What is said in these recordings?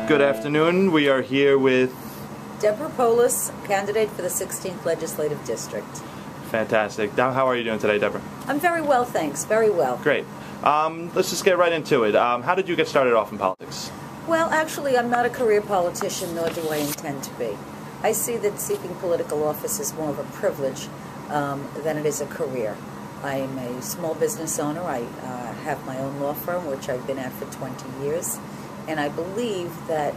Good afternoon. We are here with Deborah Poulos, candidate for the 16th Legislative District. Fantastic. Now, how are you doing today, Deborah? I'm very well, thanks. Very well. Great. Let's just get right into it. How did you get started off in politics? Well, actually, I'm not a career politician, nor do I intend to be. I see that seeking political office is more of a privilege than it is a career. I'm a small business owner. I have my own law firm, which I've been at for 20 years. And I believe that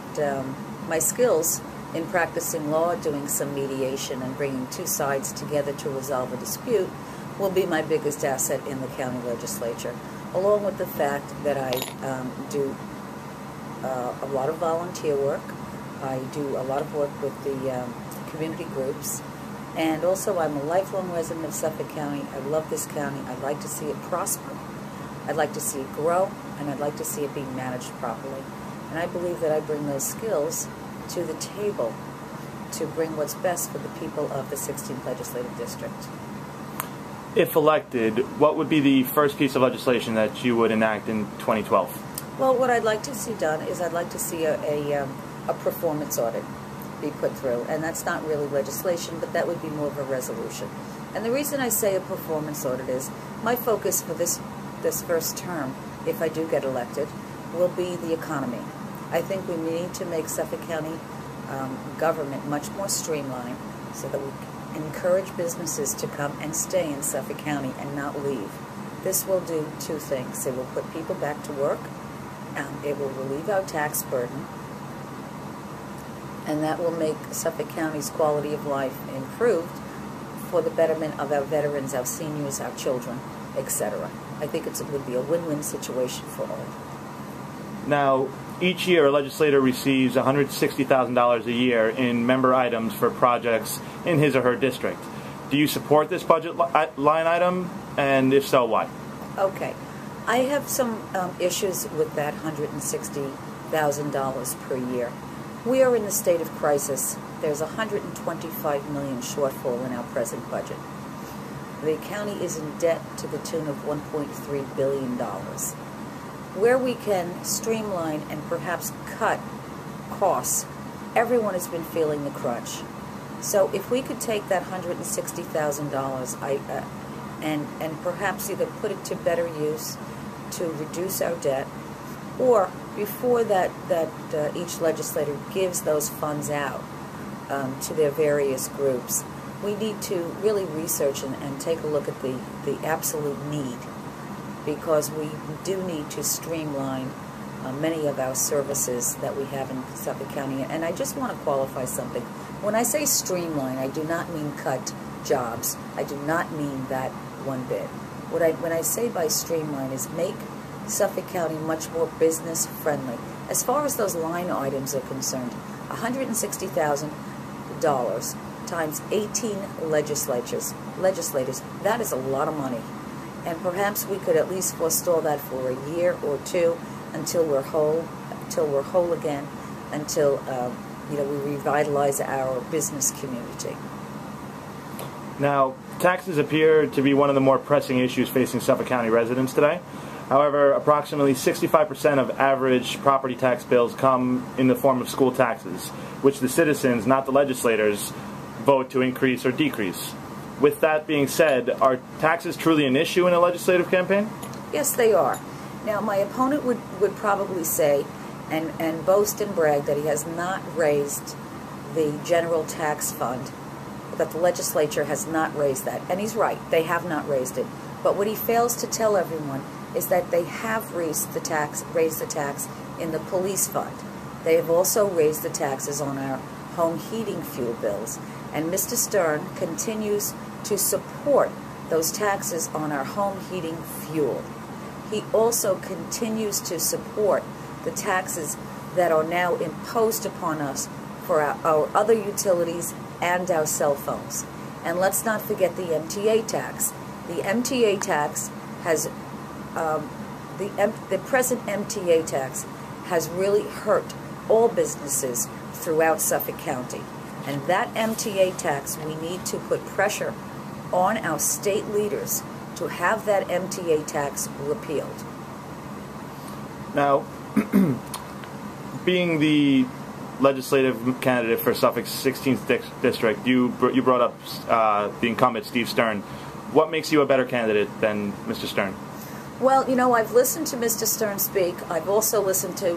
my skills in practicing law, doing some mediation, and bringing two sides together to resolve a dispute will be my biggest asset in the county legislature, along with the fact that I do a lot of volunteer work. I do a lot of work with the community groups, and also I'm a lifelong resident of Suffolk County. I love this county. I'd like to see it prosper. I'd like to see it grow, and I'd like to see it being managed properly. And I believe that I bring those skills to the table to bring what's best for the people of the 16th Legislative District. If elected, what would be the first piece of legislation that you would enact in 2012? Well, what I'd like to see done is I'd like to see a performance audit be put through. And that's not really legislation, but that would be more of a resolution. And the reason I say a performance audit is my focus for this first term, if I do get elected, will be the economy. I think we need to make Suffolk County government much more streamlined so that we encourage businesses to come and stay in Suffolk County and not leave. This will do two things. It will put people back to work, it will relieve our tax burden, and that will make Suffolk County's quality of life improved for the betterment of our veterans, our seniors, our children, etc. I think it would be a win-win situation for all. Now, each year a legislator receives $160,000 a year in member items for projects in his or her district. Do you support this budget line item, and if so, why? Okay. I have some issues with that $160,000 per year. We are in a state of crisis. There's $125 million shortfall in our present budget. The county is in debt to the tune of $1.3 billion. Where we can streamline and perhaps cut costs, everyone has been feeling the crunch. So if we could take that $160,000 and perhaps either put it to better use to reduce our debt, or before that each legislator gives those funds out to their various groups, we need to really research and take a look at the absolute need, because we do need to streamline many of our services that we have in Suffolk County. And I just want to qualify something. When I say streamline, I do not mean cut jobs. I do not mean that one bit. When I say by streamline is make Suffolk County much more business friendly. As far as those line items are concerned, $160,000 times 18 legislators, that is a lot of money. And perhaps we could at least forestall that for a year or two until we're whole again, until we revitalize our business community. Now, taxes appear to be one of the more pressing issues facing Suffolk County residents today. However, approximately 65% of average property tax bills come in the form of school taxes, which the citizens, not the legislators, vote to increase or decrease. With that being said, are taxes truly an issue in a legislative campaign? Yes, they are. Now, my opponent would probably say and boast and brag that he has not raised the general tax fund, that the legislature has not raised that. And he's right, they have not raised it. But what he fails to tell everyone is that they have raised the tax in the police fund. They have also raised the taxes on our home heating fuel bills. And Mr. Stern continues to support those taxes on our home heating fuel. He also continues to support the taxes that are now imposed upon us for our other utilities and our cell phones. And let's not forget the MTA tax. The MTA tax has, the present MTA tax has really hurt all businesses throughout Suffolk County. And that MTA tax, we need to put pressure on our state leaders to have that MTA tax repealed. Now, being the legislative candidate for Suffolk's 16th district, you brought up the incumbent, Steve Stern. What makes you a better candidate than Mr. Stern? Well, you know, I've listened to Mr. Stern speak. I've also listened to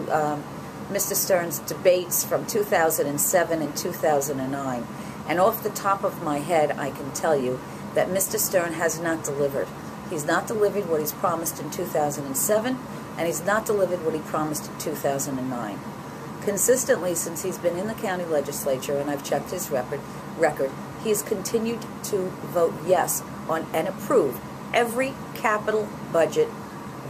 Mr. Stern's debates from 2007 and 2009. And off the top of my head, I can tell you that Mr. Stern has not delivered. He's not delivered what he's promised in 2007, and he's not delivered what he promised in 2009. Consistently, since he's been in the county legislature, and I've checked his record, he has continued to vote yes on and approve every capital budget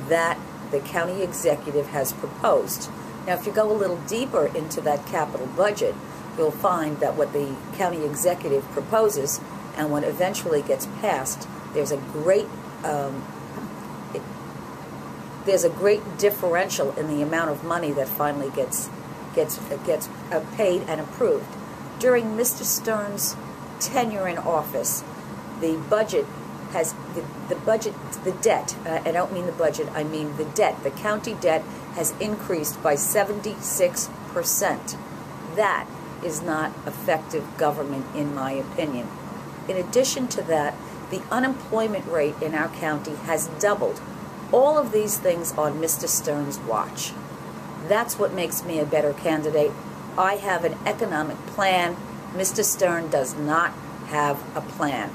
that the county executive has proposed. Now, if you go a little deeper into that capital budget, you'll find that what the county executive proposes and what eventually gets passed, there's a great differential in the amount of money that finally gets paid and approved. During Mr. Stern's tenure in office, the budget has the debt. I don't mean the budget. I mean the debt. The county debt has increased by 76%. That is not effective government, in my opinion. In addition to that, the unemployment rate in our county has doubled. All of these things on Mr. Stern's watch. That's what makes me a better candidate. I have an economic plan. Mr. Stern does not have a plan.